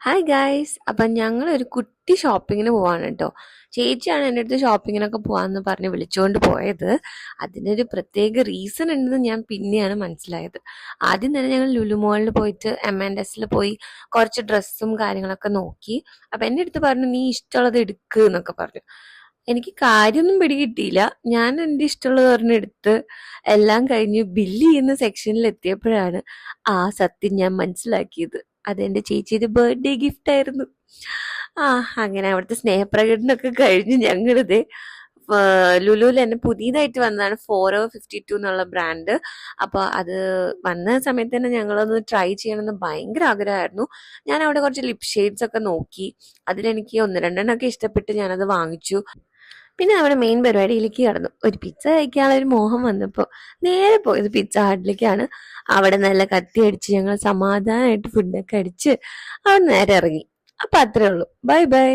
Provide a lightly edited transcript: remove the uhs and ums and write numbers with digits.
Hi guys, അപ്പം ഞങ്ങൾ ഒരു കുട്ടി ഷോപ്പിങ്ങിന് പോവാണ് കേട്ടോ. ചേച്ചിയാണ് എൻ്റെ അടുത്ത് ഷോപ്പിങ്ങിനൊക്കെ പോവാന്ന് പറഞ്ഞ് വിളിച്ചുകൊണ്ട് പോയത്. അതിനൊരു പ്രത്യേക റീസൺ ഉണ്ടെന്ന് ഞാൻ പിന്നെയാണ് മനസ്സിലായത്. ആദ്യം തന്നെ ഞങ്ങൾ ലുലു മോളിൽ പോയിട്ട് M&Sൽ പോയി കുറച്ച് ഡ്രസ്സും കാര്യങ്ങളൊക്കെ നോക്കി. അപ്പം എൻ്റെ അടുത്ത് പറഞ്ഞു നീ ഇഷ്ടമുള്ളത് എടുക്ക് എന്നൊക്കെ പറഞ്ഞു. എനിക്ക് കാര്യമൊന്നും പിടികിട്ടിയില്ല. ഞാൻ എൻ്റെ ഇഷ്ടമുള്ളത് പറഞ്ഞെടുത്ത് എല്ലാം കഴിഞ്ഞ് ബില്ല് ചെയ്യുന്ന സെക്ഷനിൽ എത്തിയപ്പോഴാണ് ആ സത്യം ഞാൻ മനസ്സിലാക്കിയത്. അതെന്റെ ചേച്ചിയുടെ ബർത്ത്ഡേ ഗിഫ്റ്റ് ആയിരുന്നു. ആ അങ്ങനെ അവിടുത്തെ സ്നേഹപ്രകടനമൊക്കെ കഴിഞ്ഞ് ഞങ്ങളിത് ലുലുവിൽ തന്നെ പുതിയതായിട്ട് വന്നതാണ് 452 എന്നുള്ള ബ്രാൻഡ്. അപ്പൊ അത് വന്ന സമയത്ത് തന്നെ ഞങ്ങളൊന്ന് ട്രൈ ചെയ്യണമെന്ന് ഭയങ്കര ആഗ്രഹമായിരുന്നു. ഞാൻ അവിടെ കുറച്ച് ലിപ് ഷെയ്ഡ്സ് ഒക്കെ നോക്കി. അതിലെനിക്ക് ഒന്ന് രണ്ടെണ്ണം ഒക്കെ ഇഷ്ടപ്പെട്ട് ഞാനത് വാങ്ങിച്ചു. പിന്നെ നമ്മുടെ മെയിൻ പരിപാടിയിലേക്ക് കടന്നു. ഒരു പിസ്സ കഴിക്കാനുള്ള ഒരു മോഹം വന്നപ്പോൾ നേരെ പോയത് പിസ്സ ഹട്ടിലേക്കാണ്. അവിടെ നല്ല കത്തി അടിച്ച് ഞങ്ങൾ സമാധാനമായിട്ട് ഫുഡൊക്കെ അടിച്ച് അവിടെ നേരെ ഇറങ്ങി. അപ്പൊ അത്രേ ഉള്ളൂ. Bye bye.